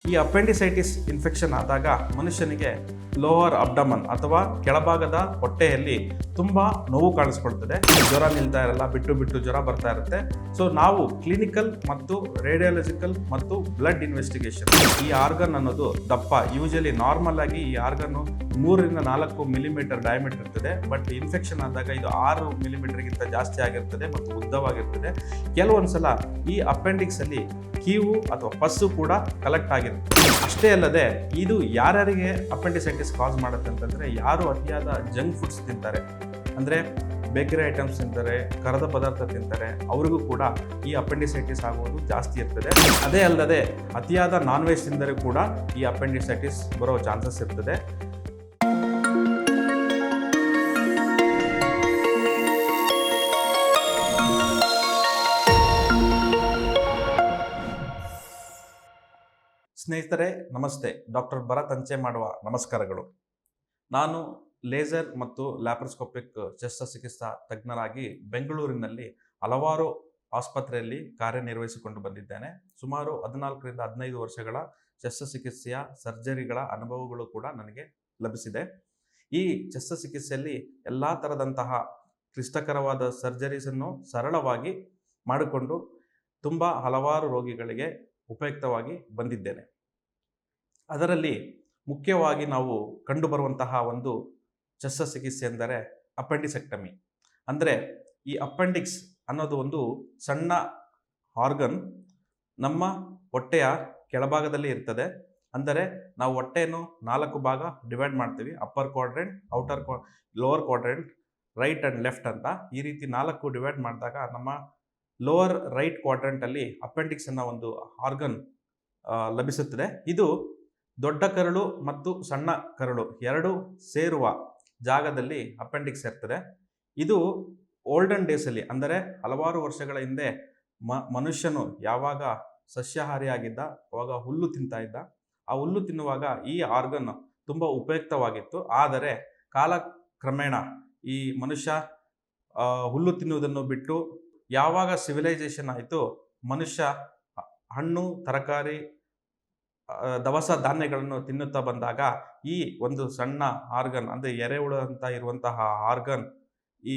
ಈ appendicitis infection ಆದಾಗ ಮನುಷ್ಯನಿಗೆ ಲೋವರ್ ಅಬ್ಡಮನ್ ಅಥವಾ ಕೆಳಭಾಗದ ಹೊಟ್ಟೆಯಲ್ಲಿ ತುಂಬಾ ನೋವು ಕಾಣಿಸ್ಕೊಳ್ತದೆ. ಜ್ವರ ನಿಲ್ತಾ ಇರಲ್ಲ, ಬಿಟ್ಟು ಬಿಟ್ಟು ಜ್ವರ ಬರ್ತಾ ಇರುತ್ತೆ. ಸೊ ನಾವು ಕ್ಲಿನಿಕಲ್ ಮತ್ತು ರೇಡಿಯಾಲಜಿಕಲ್ ಮತ್ತು ಬ್ಲಡ್ ಇನ್ವೆಸ್ಟಿಗೇಷನ್, ಈ ಆರ್ಗನ್ ಅನ್ನೋದು ದಪ್ಪ, ಯೂಶಲಿ ನಾರ್ಮಲ್ ಆಗಿ ಈ ಆರ್ಗನ್ 3-4 ಮಿಲಿಮೀಟರ್ ಡಯಾಮೀಟರ್ ಇರ್ತದೆ. ಬಟ್ ಇನ್ಫೆಕ್ಷನ್ ಆದಾಗ ಇದು 6 ಮಿಲಿಮೀಟರ್ಗಿಂತ ಜಾಸ್ತಿ ಆಗಿರ್ತದೆ ಮತ್ತು ಉದ್ದವಾಗಿರ್ತದೆ. ಕೆಲವೊಂದ್ಸಲ ಈ ಅಪೆಂಡಿಕ್ಸ್ ಅಲ್ಲಿ ಕೀವು ಅಥವಾ ಪಸ್ಸು ಕೂಡ ಕಲೆಕ್ಟ್ ಆಗಿರುತ್ತೆ. ಅಷ್ಟೇ ಅಲ್ಲದೆ ಇದು ಯಾರ್ಯಾರಿಗೆ ಅಪೆಂಡಿಸೈಟಿಸ್ ಕಾಸ್ ಮಾಡುತ್ತೆ ಅಂತಂದರೆ, ಯಾರು ಅತಿಯಾದ ಜಂಕ್ ಫುಡ್ಸ್ ತಿಂತಾರೆ, ಅಂದರೆ ಬೇಕರಿ ಐಟಮ್ಸ್ ತಿಂತಾರೆ, ಕರದ ಪದಾರ್ಥ ತಿಂತಾರೆ, ಅವರಿಗೂ ಕೂಡ ಈ ಅಪೆಂಡಿಸೈಟಿಸ್ ಆಗುವುದು ಜಾಸ್ತಿ ಇರ್ತದೆ. ಅದೇ ಅಲ್ಲದೆ ಅತಿಯಾದ ನಾನ್ ವೆಜ್ ತಿಂದರೆ ಕೂಡ ಈ ಅಪೆಂಡಿಸೈಟಿಸ್ ಬರೋ ಚಾನ್ಸಸ್ ಇರ್ತದೆ. ಸ್ನೇಹಿತರೆ ನಮಸ್ತೆ, ಡಾಕ್ಟರ್ ಭರತ್ ಅಂಚೆ ಮಾಡುವ ನಮಸ್ಕಾರಗಳು. ನಾನು ಲೇಸರ್ ಮತ್ತು ಲ್ಯಾಪ್ರೋಸ್ಕೋಪಿಕ್ ಶಸ್ತ್ರಚಿಕಿತ್ಸಾ ತಜ್ಞರಾಗಿ ಬೆಂಗಳೂರಿನಲ್ಲಿ ಹಲವಾರು ಆಸ್ಪತ್ರೆಯಲ್ಲಿ ಕಾರ್ಯನಿರ್ವಹಿಸಿಕೊಂಡು ಬಂದಿದ್ದೇನೆ. ಸುಮಾರು 14-15 ವರ್ಷಗಳ ಶಸ್ತ್ರಚಿಕಿತ್ಸೆಯ ಸರ್ಜರಿಗಳ ಅನುಭವಗಳು ಕೂಡ ನನಗೆ ಲಭಿಸಿದೆ. ಈ ಶಸ್ತ್ರಚಿಕಿತ್ಸೆಯಲ್ಲಿ ಎಲ್ಲ ಥರದಂತಹ ಕ್ಲಿಷ್ಟಕರವಾದ ಸರ್ಜರೀಸನ್ನು ಸರಳವಾಗಿ ಮಾಡಿಕೊಂಡು ತುಂಬ ಹಲವಾರು ರೋಗಿಗಳಿಗೆ ಉಪಯುಕ್ತವಾಗಿ ಬಂದಿದ್ದೇನೆ. ಅದರಲ್ಲಿ ಮುಖ್ಯವಾಗಿ ನಾವು ಕಂಡುಬರುವಂತಹ ಒಂದು ಶಸ್ತ್ರಚಿಕಿತ್ಸೆ ಎಂದರೆ ಅಪೆಂಡಿಸೆಕ್ಟಮಿ. ಅಂದರೆ ಈ ಅಪೆಂಡಿಕ್ಸ್ ಅನ್ನೋದು ಒಂದು ಸಣ್ಣ ಆರ್ಗನ್ ನಮ್ಮ ಹೊಟ್ಟೆಯ ಕೆಳಭಾಗದಲ್ಲಿ ಇರ್ತದೆ. ಅಂದರೆ ನಾವು ಹೊಟ್ಟೆಯನ್ನು 4 ಭಾಗ ಡಿವೈಡ್ ಮಾಡ್ತೀವಿ: upper quadrant, lower quadrant, right and left ಅಂತ. ಈ ರೀತಿ 4 ಡಿವೈಡ್ ಮಾಡಿದಾಗ ನಮ್ಮ ಲೋವರ್ ರೈಟ್ ಕ್ವಾಡ್ರೆಂಟಲ್ಲಿ ಅಪೆಂಡಿಕ್ಸ್ ಅನ್ನೋ ಒಂದು ಆರ್ಗನ್ ಲಭಿಸುತ್ತದೆ. ಇದು ದೊಡ್ಡ ಕರಳು ಮತ್ತು ಸಣ್ಣ ಕರಳು ಎರಡು ಸೇರುವ ಜಾಗದಲ್ಲಿ ಅಪೆಂಡಿಕ್ಸ್ ಇರ್ತದೆ. ಇದು ಓಲ್ಡನ್ ಡೇಸಲ್ಲಿ, ಅಂದರೆ ಹಲವಾರು ವರ್ಷಗಳ ಹಿಂದೆ ಮನುಷ್ಯನು ಯಾವಾಗ ಸಸ್ಯಾಹಾರಿಯಾಗಿದ್ದ, ಅವಾಗ ಹುಲ್ಲು ತಿಂತಾ ಇದ್ದ. ಆ ಹುಲ್ಲು ತಿನ್ನುವಾಗ ಈ ಆರ್ಗನ್ ತುಂಬ ಉಪಯುಕ್ತವಾಗಿತ್ತು. ಆದರೆ ಕಾಲಕ್ರಮೇಣ ಈ ಮನುಷ್ಯ ಹುಲ್ಲು ತಿನ್ನುವುದನ್ನು ಬಿಟ್ಟು ಯಾವಾಗ ಸಿವಿಲೈಸೇಷನ್ ಆಯಿತು, ಮನುಷ್ಯ ಹಣ್ಣು, ತರಕಾರಿ, ದವಸ ಧಾನ್ಯಗಳನ್ನು ತಿನ್ನುತ್ತಾ ಬಂದಾಗ ಈ ಒಂದು ಸಣ್ಣ ಆರ್ಗನ್, ಅಂದರೆ ಎರೆಹುಳು ಅಂತ ಇರುವಂತಹ ಆರ್ಗನ್, ಈ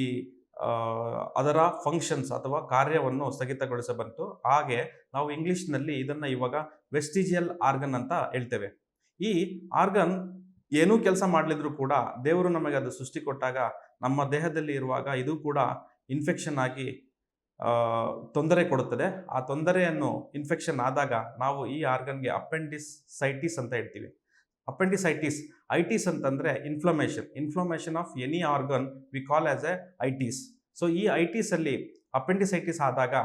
ಅದರ ಫಂಕ್ಷನ್ಸ್ ಅಥವಾ ಕಾರ್ಯವನ್ನು ಸ್ಥಗಿತಗೊಳಿಸಬಂತು. ಹಾಗೆ ನಾವು ಇಂಗ್ಲೀಷ್ನಲ್ಲಿ ಇದನ್ನು ಇವಾಗ ವೆಸ್ಟಿಜಿಯಲ್ ಆರ್ಗನ್ ಅಂತ ಹೇಳ್ತೇವೆ. ಈ ಆರ್ಗನ್ ಏನೂ ಕೆಲಸ ಮಾಡಲಿದ್ರು ಕೂಡ ದೇವರು ನಮಗೆ ಅದು ಸೃಷ್ಟಿ ಕೊಟ್ಟಾಗ ನಮ್ಮ ದೇಹದಲ್ಲಿ ಇರುವಾಗ ಇದು ಕೂಡ ಇನ್ಫೆಕ್ಷನ್ ಆಗಿ ತೊಂದರೆ ಕೊಡುತ್ತದೆ. ಆ ತೊಂದರೆಯನ್ನು ಇನ್ಫೆಕ್ಷನ್ ಆದಾಗ ನಾವು ಈ ಆರ್ಗನ್ಗೆ ಅಪೆಂಡಿಸೈಟಿಸ್ ಅಂತ ಹೇಳ್ತೀವಿ. ಅಪೆಂಡಿಸೈಟಿಸ್, ಐಟಿಸ್ ಅಂತಂದರೆ inflammation of any organ we call as A itis. So ಈ ಐಟಿಸಲ್ಲಿ ಅಪೆಂಡಿಸೈಟಿಸ್ ಆದಾಗ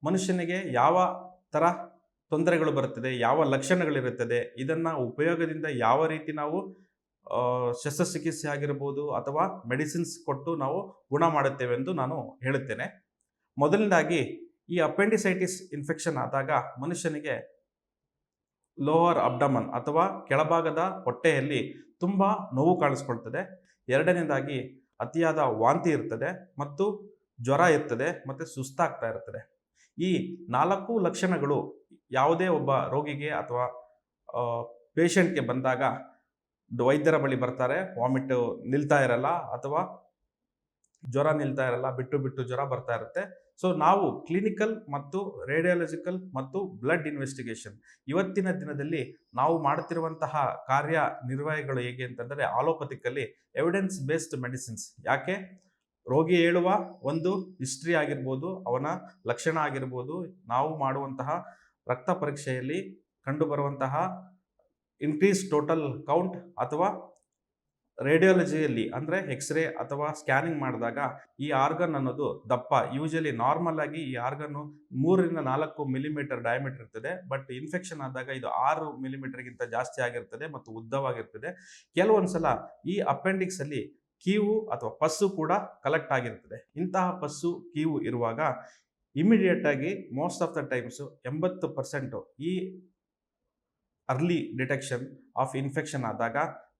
ಮನುಷ್ಯನಿಗೆ ಯಾವ ಥರ ತೊಂದರೆಗಳು ಬರುತ್ತದೆ, ಯಾವ ಲಕ್ಷಣಗಳಿರುತ್ತದೆ, ಇದನ್ನು ಉಪಯೋಗದಿಂದ ಯಾವ ರೀತಿ ನಾವು ಶಸ್ತ್ರಚಿಕಿತ್ಸೆ ಆಗಿರ್ಬೋದು ಅಥವಾ ಮೆಡಿಸಿನ್ಸ್ ಕೊಟ್ಟು ನಾವು ಗುಣ ಮಾಡುತ್ತೇವೆ ಎಂದು ನಾನು ಹೇಳುತ್ತೇನೆ. ಮೊದಲನೇದಾಗಿ, ಈ ಅಪೆಂಡಿಸೈಟಿಸ್ ಇನ್ಫೆಕ್ಷನ್ ಆದಾಗ ಮನುಷ್ಯನಿಗೆ ಲೋವರ್ ಅಬ್ಡಮನ್ ಅಥವಾ ಕೆಳಭಾಗದ ಹೊಟ್ಟೆಯಲ್ಲಿ ತುಂಬ ನೋವು ಕಾಣಿಸ್ಕೊಳ್ತದೆ. ಎರಡನೇದಾಗಿ, ಅತಿಯಾದ ವಾಂತಿ ಇರ್ತದೆ ಮತ್ತು ಜ್ವರ ಇರ್ತದೆ ಮತ್ತು ಸುಸ್ತಾಗ್ತಾ ಇರ್ತದೆ. ಈ 4 ಲಕ್ಷಣಗಳು ಯಾವುದೇ ಒಬ್ಬ ರೋಗಿಗೆ ಅಥವಾ ಪೇಷಂಟ್ಗೆ ಬಂದಾಗ ವೈದ್ಯರ ಬಳಿ ಬರ್ತಾರೆ. ವಾಮಿಟ್ ನಿಲ್ತಾ ಇರಲ್ಲ ಅಥವಾ ಜ್ವರ ನಿಲ್ತಾ ಇರಲ್ಲ, ಬಿಟ್ಟು ಬಿಟ್ಟು ಜ್ವರ ಬರ್ತಾ ಇರುತ್ತೆ. ಸೊ ನಾವು ಕ್ಲಿನಿಕಲ್ ಮತ್ತು ರೇಡಿಯಾಲಜಿಕಲ್ ಮತ್ತು ಬ್ಲಡ್ ಇನ್ವೆಸ್ಟಿಗೇಷನ್, ಇವತ್ತಿನ ದಿನದಲ್ಲಿ ನಾವು ಮಾಡುತ್ತಿರುವಂತಹ ಕಾರ್ಯನಿರ್ವಹಣೆಗಳು ಹೇಗೆ ಅಂತಂದರೆ ಆಲೋಪತಿಕಲ್ಲಿ ಎವಿಡೆನ್ಸ್ ಬೇಸ್ಡ್ ಮೆಡಿಸಿನ್ಸ್. ಯಾಕೆ? ರೋಗಿ ಹೇಳುವ ಒಂದು ಹಿಸ್ಟ್ರಿ ಆಗಿರ್ಬೋದು, ಅವನ ಲಕ್ಷಣ ಆಗಿರ್ಬೋದು, ನಾವು ಮಾಡುವಂತಹ ರಕ್ತ ಪರೀಕ್ಷೆಯಲ್ಲಿ ಕಂಡುಬರುವಂತಹ ಇನ್ಕ್ರೀಸ್ ಟೋಟಲ್ ಕೌಂಟ್ ಅಥವಾ ರೇಡಿಯಾಲಜಿಯಲ್ಲಿ ಅಂದರೆ ಎಕ್ಸ್ರೇ ಅಥವಾ ಸ್ಕ್ಯಾನಿಂಗ್ ಮಾಡಿದಾಗ ಈ ಆರ್ಗನ್ ಅನ್ನೋದು ದಪ್ಪ, ಯೂಶಲಿ ನಾರ್ಮಲ್ ಆಗಿ ಈ ಆರ್ಗನ್ನು 3-4 ಮಿಲಿಮೀಟರ್ ಡಯಾಮೀಟರ್ ಇರ್ತದೆ. ಬಟ್ ಇನ್ಫೆಕ್ಷನ್ ಆದಾಗ ಇದು 6 ಮಿಲಿಮೀಟರ್ಗಿಂತ ಜಾಸ್ತಿ ಆಗಿರ್ತದೆ ಮತ್ತು ಉದ್ದವಾಗಿರ್ತದೆ. ಕೆಲವೊಂದ್ಸಲ ಈ ಅಪೆಂಡಿಕ್ಸ್ ಅಲ್ಲಿ ಕೀವು ಅಥವಾ ಪಸ್ಸು ಕೂಡ ಕಲೆಕ್ಟ್ ಆಗಿರ್ತದೆ. ಇಂತಹ ಪಸ್ಸು, ಕೀವು ಇರುವಾಗ ಇಮಿಡಿಯೇಟ್ ಆಗಿ ಮೋಸ್ಟ್ ಆಫ್ ದ ಟೈಮ್ಸ್ 80% ಈ ಅರ್ಲಿ ಡಿಟೆಕ್ಷನ್ ಆಫ್ ಇನ್ಫೆಕ್ಷನ್ ಆದಾಗ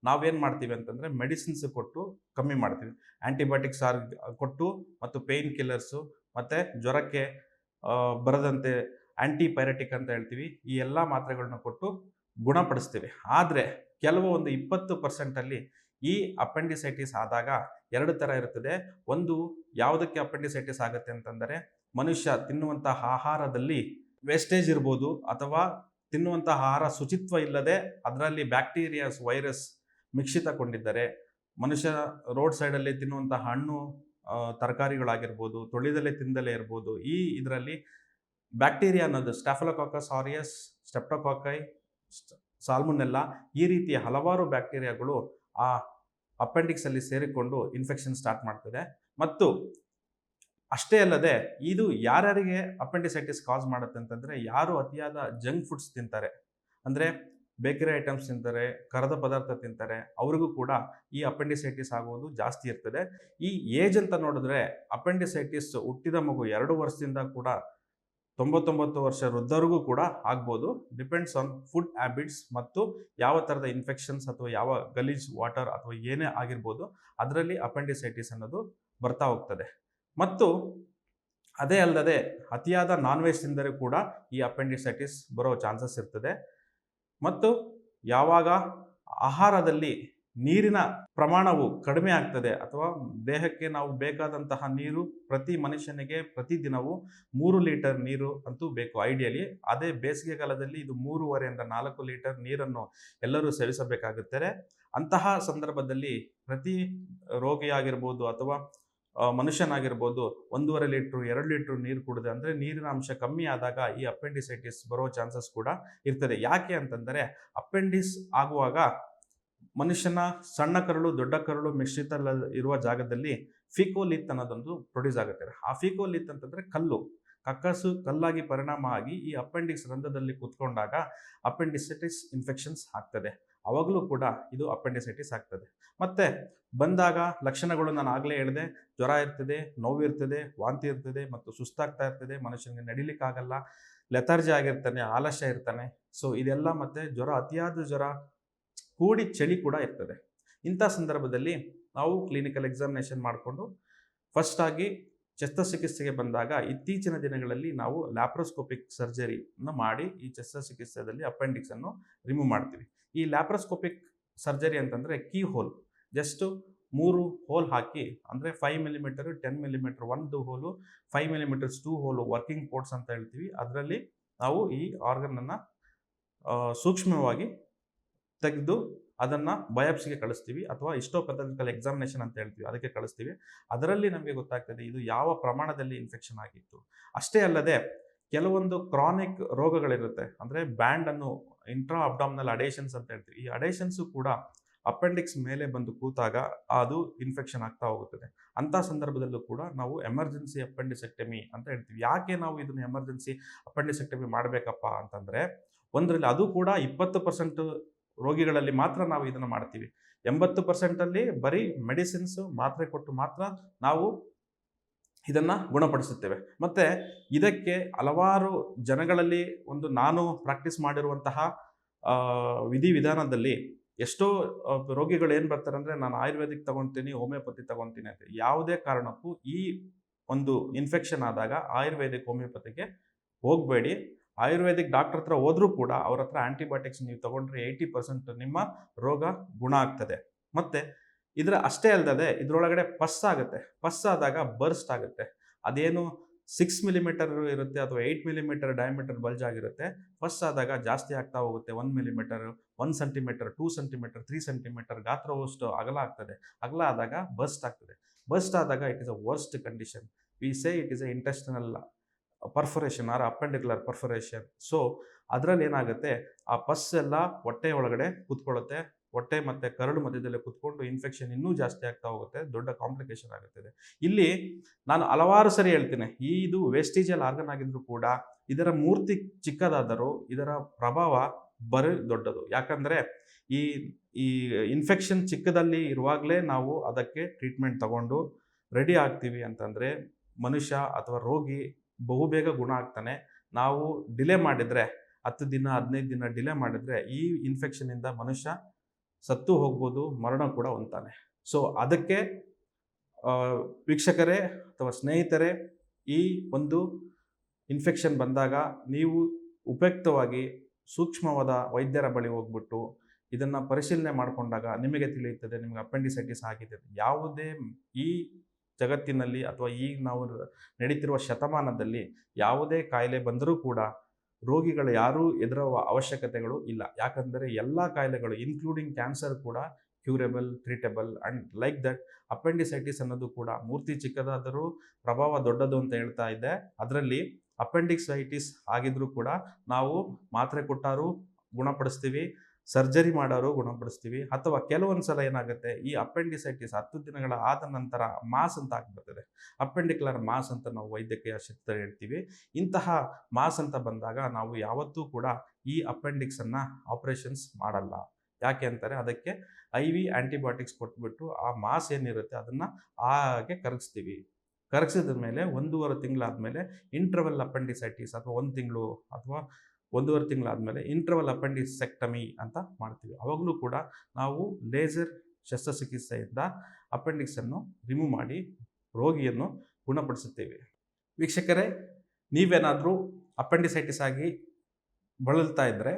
ನಾವೇನು ಮಾಡ್ತೀವಿ ಅಂತಂದರೆ ಮೆಡಿಸಿನ್ಸ್ ಕೊಟ್ಟು ಕಮ್ಮಿ ಮಾಡ್ತೀವಿ. ಆ್ಯಂಟಿಬಯೋಟಿಕ್ಸ್ ಕೊಟ್ಟು ಮತ್ತು ಪೇಯ್ನ್ ಕಿಲ್ಲರ್ಸು ಮತ್ತು ಜ್ವರಕ್ಕೆ ಬರದಂತೆ ಆ್ಯಂಟಿಪೈರೆಟಿಕ್ ಅಂತ ಹೇಳ್ತೀವಿ, ಈ ಎಲ್ಲ ಮಾತ್ರೆಗಳನ್ನ ಕೊಟ್ಟು ಗುಣಪಡಿಸ್ತೀವಿ. ಆದರೆ ಕೆಲವು ಒಂದು 20% ಈ ಅಪೆಂಡಿಸೈಟಿಸ್ ಆದಾಗ 2 ಥರ ಇರುತ್ತದೆ. ಒಂದು ಯಾವುದಕ್ಕೆ ಅಪೆಂಡಿಸೈಟಿಸ್ ಆಗುತ್ತೆ ಅಂತಂದರೆ, ಮನುಷ್ಯ ತಿನ್ನುವಂತಹ ಆಹಾರದಲ್ಲಿ ವೇಸ್ಟೇಜ್ ಇರ್ಬೋದು, ಅಥವಾ ತಿನ್ನುವಂತಹ ಆಹಾರ ಶುಚಿತ್ವ ಇಲ್ಲದೆ ಅದರಲ್ಲಿ ಬ್ಯಾಕ್ಟೀರಿಯಾಸ್, ವೈರಸ್ ಮಿಶ್ರಿತಗೊಂಡಿದ್ದರೆ, ಮನುಷ್ಯ ರೋಡ್ ಸೈಡಲ್ಲಿ ತಿನ್ನುವಂತಹ ಹಣ್ಣು ತರಕಾರಿಗಳಾಗಿರ್ಬೋದು, ತೊಳೆದಲೇ ತಿಂದಲೇ ಇರ್ಬೋದು, ಈ ಇದರಲ್ಲಿ ಬ್ಯಾಕ್ಟೀರಿಯಾ ಅನ್ನೋದು ಸ್ಟಾಫಿಲೋಕಾಕಸ್ ಆರಿಯಸ್, ಸ್ಟೆಪ್ಟೋಕಾಕೈ, ಸಾಲ್ಮೊನೆಲ್ಲಾ ಈ ರೀತಿಯ ಹಲವಾರು ಬ್ಯಾಕ್ಟೀರಿಯಾಗಳು ಆ ಅಪೆಂಡಿಕ್ಸ್ ಅಲ್ಲಿ ಸೇರಿಕೊಂಡು ಇನ್ಫೆಕ್ಷನ್ ಸ್ಟಾರ್ಟ್ ಮಾಡ್ತದೆ. ಮತ್ತು ಅಷ್ಟೇ ಅಲ್ಲದೆ ಇದು ಯಾರ್ಯಾರಿಗೆ ಅಪೆಂಡಿಸೈಟಿಸ್ ಕಾಸ್ ಮಾಡುತ್ತೆ ಅಂತಂದ್ರೆ, ಯಾರು ಅತಿಯಾದ ಜಂಕ್ ಫುಡ್ಸ್ ತಿಂತಾರೆ, ಅಂದ್ರೆ ಬೇಕರಿ ಐಟಮ್ಸ್ ತಿಂತಾರೆ, ಕರದ ಪದಾರ್ಥ ತಿಂತಾರೆ, ಅವ್ರಿಗೂ ಕೂಡ ಈ ಅಪೆಂಡಿಸೈಟಿಸ್ ಆಗುವುದು ಜಾಸ್ತಿ ಇರ್ತದೆ. ಈ ಏಜ್ ಅಂತ ನೋಡಿದ್ರೆ ಅಪೆಂಡಿಸೈಟಿಸ್ ಹುಟ್ಟಿದ ಮಗು 2 ವರ್ಷದಿಂದ ಕೂಡ 99 ವರ್ಷ ವೃದ್ಧರಿಗೂ ಕೂಡ ಆಗ್ಬೋದು. ಡಿಪೆಂಡ್ಸ್ ಆನ್ ಫುಡ್ ಹ್ಯಾಬಿಟ್ಸ್ ಮತ್ತು ಯಾವ ಥರದ ಇನ್ಫೆಕ್ಷನ್ಸ್ ಅಥವಾ ಯಾವ ಗಲೀಜ್ ವಾಟರ್ ಅಥವಾ ಏನೇ ಆಗಿರ್ಬೋದು, ಅದರಲ್ಲಿ ಅಪೆಂಡಿಸೈಟಿಸ್ ಅನ್ನೋದು ಬರ್ತಾ ಹೋಗ್ತದೆ. ಮತ್ತು ಅದೇ ಅಲ್ಲದೆ ಅತಿಯಾದ ನಾನ್ ವೆಜ್ ತಿಂದರೆ ಕೂಡ ಈ ಅಪೆಂಡಿಸೈಟಿಸ್ ಬರೋ ಚಾನ್ಸಸ್ ಇರ್ತದೆ. ಮತ್ತು ಯಾವಾಗ ಆಹಾರದಲ್ಲಿ ನೀರಿನ ಪ್ರಮಾಣವು ಕಡಿಮೆ ಆಗ್ತದೆ, ಅಥವಾ ದೇಹಕ್ಕೆ ನಾವು ಬೇಕಾದಂತಹ ನೀರು ಪ್ರತಿ ಮನುಷ್ಯನಿಗೆ ಪ್ರತಿದಿನವೂ 3 ಲೀಟರ್ ನೀರು ಅಂತೂ ಬೇಕು ಐಡಿಯಲಿ. ಅದೇ ಬೇಸಿಗೆಗಾಲದಲ್ಲಿ ಇದು 3.5 ರಿಂದ 4 ಲೀಟರ್ ನೀರನ್ನು ಎಲ್ಲರೂ ಸೇವಿಸಬೇಕಾಗುತ್ತದೆ. ಅಂತಹ ಸಂದರ್ಭದಲ್ಲಿ ಪ್ರತಿ ರೋಗಿಯಾಗಿರ್ಬೋದು ಅಥವಾ ಮನುಷ್ಯನಾಗಿರ್ಬೋದು 1.5 ಲೀಟ್ರು 2 ಲೀಟ್ರು ನೀರು ಕುಡಿದೆ ಅಂದರೆ ನೀರಿನ ಅಂಶ ಕಮ್ಮಿ ಆದಾಗ ಈ ಅಪೆಂಡಿಸೈಟಿಸ್ ಬರೋ ಚಾನ್ಸಸ್ ಕೂಡ ಇರ್ತದೆ. ಯಾಕೆ ಅಂತಂದರೆ, ಅಪೆಂಡಿಸ್ ಆಗುವಾಗ ಮನುಷ್ಯನ ಸಣ್ಣ ಕರಳು ದೊಡ್ಡ ಕರಳು ಮಿಶ್ರಿತ ಇರುವ ಜಾಗದಲ್ಲಿ ಫಿಕೋಲಿತ್ ಅನ್ನೋದೊಂದು ಪ್ರೊಡ್ಯೂಸ್ ಆಗುತ್ತೆ. ಆ ಫಿಕೋಲಿತ್ ಅಂತಂದ್ರೆ ಕಲ್ಲು, ಕಕ್ಕಸು ಕಲ್ಲಾಗಿ ಪರಿಣಾಮ ಆಗಿ ಈ ಅಪೆಂಡಿಕ್ಸ್ ರಂಧ್ರದಲ್ಲಿ ಕುತ್ಕೊಂಡಾಗ ಅಪೆಂಡಿಸೈಟಿಸ್ ಇನ್ಫೆಕ್ಷನ್ಸ್ ಆಗ್ತದೆ. ಅವಾಗಲೂ ಕೂಡ ಇದು ಅಪೆಂಡಿಸೈಟಿಸ್ ಆಗ್ತದೆ. ಮತ್ತೆ ಬಂದಾಗ ಲಕ್ಷಣಗಳು ನಾನು ಆಗಲೇ ಹೇಳಿದೆ, ಜ್ವರ ಇರ್ತದೆ, ನೋವು ಇರ್ತದೆ, ವಾಂತಿ ಇರ್ತದೆ ಮತ್ತು ಸುಸ್ತಾಗ್ತಾ ಇರ್ತದೆ, ಮನುಷ್ಯನಿಗೆ ನಡಿಲಿಕ್ಕಾಗಲ್ಲ, ಲೆಥರ್ಜಿ ಆಗಿರ್ತಾನೆ, ಆಲಸ್ಯ ಇರ್ತಾನೆ. ಸೊ ಇದೆಲ್ಲ ಮತ್ತೆ ಜ್ವರ, ಅತಿಯಾದ ಜ್ವರ ಕೂಡಿ ಚಳಿ ಕೂಡ ಇರ್ತದೆ. ಇಂಥ ಸಂದರ್ಭದಲ್ಲಿ ನಾವು ಕ್ಲಿನಿಕಲ್ ಎಕ್ಸಾಮಿನೇಷನ್ ಮಾಡಿಕೊಂಡು ಫಸ್ಟ್ ಆಗಿ ಶಸ್ತ್ರಚಿಕಿತ್ಸೆಗೆ ಬಂದಾಗ ಇತ್ತೀಚಿನ ದಿನಗಳಲ್ಲಿ ನಾವು ಲ್ಯಾಪ್ರೋಸ್ಕೋಪಿಕ್ ಸರ್ಜರಿನ ಮಾಡಿ ಈ ಶಸ್ತ್ರಚಿಕಿತ್ಸೆಯಲ್ಲಿ ಅಪೆಂಡಿಕ್ಸ್ ಅನ್ನು ರಿಮೂವ್ ಮಾಡ್ತೀವಿ. ಈ ಲ್ಯಾಪ್ರೋಸ್ಕೋಪಿಕ್ ಸರ್ಜರಿ ಅಂತಂದ್ರೆ ಕೀ ಹೋಲ್, ಜಸ್ಟ್ 3 ಹೋಲ್ ಹಾಕಿ, ಅಂದರೆ 5 ಮಿಲಿಮೀಟರ್ 10 ಮಿಲಿಮೀಟರ್ ಒಂದು ಹೋಲು, 5 ಮಿಲಿಮೀಟರ್ಸ್ 2 ಹೋಲು, ವರ್ಕಿಂಗ್ ಪೋರ್ಟ್ಸ್ ಅಂತ ಹೇಳ್ತೀವಿ. ಅದರಲ್ಲಿ ನಾವು ಈ ಆರ್ಗನ್ ಅನ್ನ ಸೂಕ್ಷ್ಮವಾಗಿ ತೆಗೆದು ಅದನ್ನು ಬಯಾಪ್ಸಿಗೆ ಕಳಿಸ್ತೀವಿ, ಅಥವಾ ಹಿಸ್ಟೋಪಥಾಲಜಿಕಲ್ ಎಕ್ಸಾಮಿನೇಷನ್ ಅಂತ ಹೇಳ್ತೀವಿ, ಅದಕ್ಕೆ ಕಳಿಸ್ತೀವಿ. ಅದರಲ್ಲಿ ನಮಗೆ ಗೊತ್ತಾಗ್ತದೆ ಇದು ಯಾವ ಪ್ರಮಾಣದಲ್ಲಿ ಇನ್ಫೆಕ್ಷನ್ ಆಗಿತ್ತು. ಅಷ್ಟೇ ಅಲ್ಲದೆ ಕೆಲವೊಂದು ಕ್ರಾನಿಕ್ ರೋಗಗಳಿರುತ್ತೆ, ಅಂದರೆ ಬ್ಯಾಂಡ್ ಅನ್ನು ಇಂಟ್ರಾ ಅಬ್ಡಾಮಿನಲ್ ಅಡೇಷನ್ಸ್ ಅಂತ ಹೇಳ್ತೀವಿ. ಈ ಅಡೇಷನ್ಸು ಕೂಡ ಅಪೆಂಡಿಕ್ಸ್ ಮೇಲೆ ಬಂದು ಕೂತಾಗ ಅದು ಇನ್ಫೆಕ್ಷನ್ ಆಗ್ತಾ ಹೋಗುತ್ತದೆ. ಅಂಥ ಸಂದರ್ಭದಲ್ಲೂ ಕೂಡ ನಾವು ಎಮರ್ಜೆನ್ಸಿ ಅಪೆಂಡಿಸೆಕ್ಟಮಿ ಅಂತ ಹೇಳ್ತೀವಿ. ಯಾಕೆ ನಾವು ಇದನ್ನು ಎಮರ್ಜೆನ್ಸಿ ಅಪೆಂಡಿಸೆಕ್ಟಮಿ ಮಾಡಬೇಕಪ್ಪ ಅಂತಂದರೆ, ಒಂದರಲ್ಲಿ ಅದು ಕೂಡ 20% ರೋಗಿಗಳಲ್ಲಿ ಮಾತ್ರ ನಾವು ಇದನ್ನು ಮಾಡ್ತೀವಿ. 80% ಬರೀ ಮೆಡಿಸಿನ್ಸ್ ಮಾತ್ರೆ ಕೊಟ್ಟು ಮಾತ್ರ ನಾವು ಇದನ್ನು ಗುಣಪಡಿಸುತ್ತೇವೆ. ಮತ್ತು ಇದಕ್ಕೆ ಹಲವಾರು ಜನಗಳಲ್ಲಿ ನಾನು ಪ್ರಾಕ್ಟೀಸ್ ಮಾಡಿರುವಂತಹ ವಿಧಿವಿಧಾನದಲ್ಲಿ ಎಷ್ಟೋ ರೋಗಿಗಳು ಏನು ಬರ್ತಾರೆ ಅಂದರೆ, ನಾನು ಆಯುರ್ವೇದಿಕ್ ತಗೊತೀನಿ, ಹೋಮಿಯೋಪತಿ ತಗೊತೀನಿ ಅಂತ. ಯಾವುದೇ ಕಾರಣಕ್ಕೂ ಈ ಒಂದು ಇನ್ಫೆಕ್ಷನ್ ಆದಾಗ ಆಯುರ್ವೇದಿಕ್ ಹೋಮಿಯೋಪತಿಗೆ ಹೋಗಬೇಡಿ. ಆಯುರ್ವೇದಿಕ್ ಡಾಕ್ಟರ್ ಹತ್ರ ಹೋದ್ರೂ ಕೂಡ ಅವ್ರ ಹತ್ರ ಆಂಟಿಬಯೋಟಿಕ್ಸ್ ನೀವು ತಗೊಂಡ್ರೆ 80% ನಿಮ್ಮ ರೋಗ ಗುಣ ಆಗ್ತದೆ. ಮತ್ತು ಇದರ ಅಷ್ಟೇ ಅಲ್ಲದೆ ಇದರೊಳಗಡೆ ಪಸ್ ಆಗುತ್ತೆ. ಪಸ್ ಆದಾಗ ಬರ್ಸ್ಟ್ ಆಗುತ್ತೆ. ಅದೇನು 6 ಮಿಲಿಮೀಟರ್ ಇರುತ್ತೆ ಅಥವಾ 8 ಮಿಲಿಮೀಟರ್ ಡಯಾಮೀಟರ್ ಬಲ್ಜ್ ಆಗಿರುತ್ತೆ. ಪಸ್ ಆದಾಗ ಜಾಸ್ತಿ ಆಗ್ತಾ ಹೋಗುತ್ತೆ. 1 ಮಿಲಿಮೀಟರ್, 1 ಸೆಂಟಿಮೀಟರ್, 2 ಸೆಂಟಿಮೀಟರ್, 3 ಸೆಂಟಿಮೀಟರ್ ಗಾತ್ರವಷ್ಟು ಅಗಲ ಆಗ್ತದೆ. ಅಗಲ ಆದಾಗ ಬರ್ಸ್ಟ್ ಆಗ್ತದೆ. ಬರ್ಸ್ಟ್ ಆದಾಗ it is a worst condition. We say it is a intestinal perforation or appendicular perforation. So ಅದರಲ್ಲಿ ಏನಾಗುತ್ತೆ, ಆ ಪಸ್ ಎಲ್ಲ ಹೊಟ್ಟೆ ಒಳಗಡೆ ಕೂತ್ಕೊಳ್ಳುತ್ತೆ. ಹೊಟ್ಟೆ ಮತ್ತು ಕರಳು ಮಧ್ಯದಲ್ಲಿ ಕೂತ್ಕೊಂಡು ಇನ್ಫೆಕ್ಷನ್ ಇನ್ನೂ ಜಾಸ್ತಿ ಆಗ್ತಾ ಹೋಗುತ್ತೆ, ದೊಡ್ಡ ಕಾಂಪ್ಲಿಕೇಶನ್ ಆಗುತ್ತದೆ. ಇಲ್ಲಿ ನಾನು ಹಲವಾರು ಸರಿ ಹೇಳ್ತೀನಿ, ಇದು ವೆಸ್ಟಿಜಿಯಲ್ ಆರ್ಗನ್ ಆಗಿದ್ರು ಕೂಡ ಇದರ ಮೂರ್ತಿ ಚಿಕ್ಕದಾದರೂ ಇದರ ಪ್ರಭಾವ ಬರೀ ದೊಡ್ಡದು. ಯಾಕಂದರೆ ಈ ಇನ್ಫೆಕ್ಷನ್ ಚಿಕ್ಕದಲ್ಲಿ ಇರುವಾಗಲೇ ನಾವು ಅದಕ್ಕೆ ಟ್ರೀಟ್ಮೆಂಟ್ ತಗೊಂಡು ರೆಡಿ ಆಗ್ತೀವಿ ಅಂತಂದರೆ ಮನುಷ್ಯ ಅಥವಾ ರೋಗಿ ಬಹುಬೇಗ ಗುಣ ಆಗ್ತಾನೆ. ನಾವು ಡಿಲೇ ಮಾಡಿದರೆ 10 ದಿನ 15 ದಿನ ಡಿಲೇ ಮಾಡಿದರೆ ಈ ಇನ್ಫೆಕ್ಷನಿಂದ ಮನುಷ್ಯ ಸತ್ತು ಹೋಗ್ಬೋದು, ಮರಣ ಕೂಡ ಹೊಂದ್ತಾನೆ. ಸೊ ಅದಕ್ಕೆ ವೀಕ್ಷಕರೇ ಅಥವಾ ಸ್ನೇಹಿತರೆ, ಈ ಒಂದು ಇನ್ಫೆಕ್ಷನ್ ಬಂದಾಗ ನೀವು ಉಪಯುಕ್ತವಾಗಿ ಸೂಕ್ಷ್ಮವಾದ ವೈದ್ಯರ ಬಳಿ ಹೋಗ್ಬಿಟ್ಟು ಇದನ್ನು ಪರಿಶೀಲನೆ ಮಾಡಿಕೊಂಡಾಗ ನಿಮಗೆ ತಿಳಿಯುತ್ತದೆ ನಿಮಗೆ ಅಪೆಂಡಿಸೈಟಿಸ್ ಆಗಿದೆ. ಯಾವುದೇ ಈ ಜಗತ್ತಿನಲ್ಲಿ ಅಥವಾ ಈಗ ನಾವು ನಡೀತಿರುವ ಶತಮಾನದಲ್ಲಿ ಯಾವುದೇ ಕಾಯಿಲೆ ಬಂದರೂ ಕೂಡ ರೋಗಿಗಳು ಯಾರೂ ಹೆದರುವ ಅವಶ್ಯಕತೆಗಳು ಇಲ್ಲ. ಯಾಕಂದರೆ ಎಲ್ಲ ಕಾಯಿಲೆಗಳು ಇನ್ಕ್ಲೂಡಿಂಗ್ ಕ್ಯಾನ್ಸರ್ ಕೂಡ curable, treatable and like that appendicitis ಅನ್ನೋದು ಕೂಡ ಮೂರ್ತಿ ಚಿಕ್ಕದಾದರೂ ಪ್ರಭಾವ ದೊಡ್ಡದು ಅಂತ ಹೇಳ್ತಾ ಇದ್ದೆ. ಅದರಲ್ಲಿ ಅಪೆಂಡಿಸೈಟಿಸ್ ಆಗಿದ್ರೂ ಕೂಡ ನಾವು ಮಾತ್ರೆ ಕೊಟ್ಟಾರು ಗುಣಪಡಿಸ್ತೀವಿ, ಸರ್ಜರಿ ಮಾಡೋರು ಗುಣಪಡಿಸ್ತೀವಿ. ಅಥವಾ ಕೆಲವೊಂದು ಸಲ ಏನಾಗುತ್ತೆ, ಈ ಅಪೆಂಡಿಸೈಟಿಸ್ 10 ದಿನಗಳ ಆದ ನಂತರ ಮಾಸ್ ಅಂತ ಆಗಿಬಿಡ್ತದೆ. ಅಪೆಂಡಿಕ್ಯುಲರ್ ಮಾಸ್ ಅಂತ ನಾವು ವೈದ್ಯಕೀಯ ಶಾಸ್ತ್ರದಲ್ಲಿ ಹೇಳ್ತೀವಿ. ಇಂತಹ ಮಾಸ್ ಅಂತ ಬಂದಾಗ ನಾವು ಯಾವತ್ತೂ ಕೂಡ ಈ ಅಪೆಂಡಿಕ್ಸನ್ನು ಆಪರೇಷನ್ಸ್ ಮಾಡಲ್ಲ. ಯಾಕೆ ಅಂತಾರೆ, ಅದಕ್ಕೆ IV ಆ್ಯಂಟಿಬಯೋಟಿಕ್ಸ್ ಕೊಟ್ಬಿಟ್ಟು ಆ ಮಾಸ್ ಏನಿರುತ್ತೆ ಅದನ್ನು ಹಾಗೆ ಕರಗಿಸ್ತೀವಿ. ಕರಗಿಸಿದ ಮೇಲೆ 1.5 ತಿಂಗಳಾದಮೇಲೆ ಇಂಟರ್ವಲ್ ಅಪೆಂಡಿಸೈಟಿಸ್ ಅಥವಾ 1 ತಿಂಗಳು ಅಥವಾ 1.5 ತಿಂಗಳಾದಮೇಲೆ ಇಂಟರ್ವಲ್ ಅಪೆಂಡಿಸೆಕ್ಟಮಿ ಅಂತ ಮಾಡ್ತೀವಿ. ಅವಾಗಲೂ ಕೂಡ ನಾವು ಲೇಸರ್ ಶಸ್ತ್ರಚಿಕಿತ್ಸೆಯಿಂದ ಅಪೆಂಡಿಕ್ಸನ್ನು ರಿಮೂವ್ ಮಾಡಿ ರೋಗಿಯನ್ನು ಗುಣಪಡಿಸುತ್ತೇವೆ. ವೀಕ್ಷಕರೇ, ನೀವೇನಾದರೂ ಅಪೆಂಡಿಸೈಟಿಸ್ ಆಗಿ ಬಳಲ್ತಾ ಇದ್ದರೆ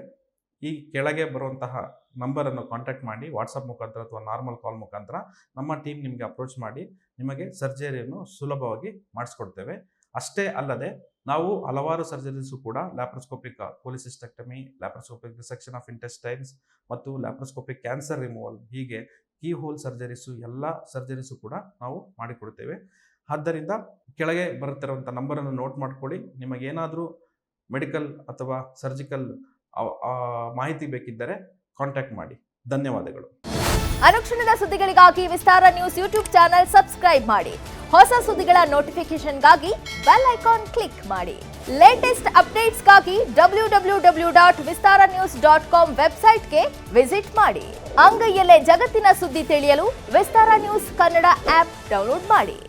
ಈ ಕೆಳಗೆ ಬರುವಂತಹ ನಂಬರನ್ನು ಕಾಂಟ್ಯಾಕ್ಟ್ ಮಾಡಿ ವಾಟ್ಸಪ್ ಮುಖಾಂತರ ಅಥವಾ ನಾರ್ಮಲ್ ಕಾಲ್ ಮುಖಾಂತರ ನಮ್ಮ ಟೀಮ್ ನಿಮಗೆ ಅಪ್ರೋಚ್ ಮಾಡಿ ನಿಮಗೆ ಸರ್ಜರಿಯನ್ನು ಸುಲಭವಾಗಿ ಮಾಡಿಸ್ಕೊಡ್ತೇವೆ. ಅಷ್ಟೇ ಅಲ್ಲದೆ ನಾವು ಹಲವಾರು ಸರ್ಜರೀಸು ಕೂಡ laparoscopic cholecystectomy, laparoscopic resection of intestines ಮತ್ತು ಲ್ಯಾಪ್ರೋಸ್ಕೋಪಿಕ್ ಕ್ಯಾನ್ಸರ್ ರಿಮೂವಲ್, ಹೀಗೆ ಕೀ ಹೋಲ್ ಸರ್ಜರೀಸು ಎಲ್ಲ ಸರ್ಜರೀಸು ಕೂಡ ನಾವು ಮಾಡಿಕೊಡ್ತೇವೆ. ಆದ್ದರಿಂದ ಕೆಳಗೆ ಬರುತ್ತಿರುವಂಥ ನಂಬರನ್ನು ನೋಟ್ ಮಾಡ್ಕೊಳ್ಳಿ. ನಿಮಗೇನಾದರೂ ಮೆಡಿಕಲ್ ಅಥವಾ ಸರ್ಜಿಕಲ್ ಮಾಹಿತಿ ಬೇಕಿದ್ದರೆ ಕಾಂಟ್ಯಾಕ್ಟ್ ಮಾಡಿ. ಧನ್ಯವಾದಗಳು. ಅನುಕ್ಷಣದ ಸುದ್ದಿಗಳಿಗಾಗಿ ವಿಸ್ತಾರ ನ್ಯೂಸ್ ಯೂಟ್ಯೂಬ್ ಚಾನೆಲ್ ಸಬ್ಸ್ಕ್ರೈಬ್ ಮಾಡಿ. ಹೊಸ ಸುದ್ದಿಗಳ ನೋಟಿಫಿಕೇಶನ್ಗಾಗಿ ಬೆಲ್ ಐಕಾನ್ ಕ್ಲಿಕ್ ಮಾಡಿ. ಲೇಟೆಸ್ಟ್ ಅಪ್ಡೇಟ್ಸ್ಗಾಗಿ www.vistaranews.com ವೆಬ್ಸೈಟ್ಗೆ ವಿಸಿಟ್ ಮಾಡಿ. ಅಂಗೈಯಲ್ಲೇ ಜಗತ್ತಿನ ಸುದ್ದಿ ತಿಳಿಯಲು ವಿಸ್ತಾರ ನ್ಯೂಸ್ ಕನ್ನಡ ಆಪ್ ಡೌನ್ಲೋಡ್ ಮಾಡಿ.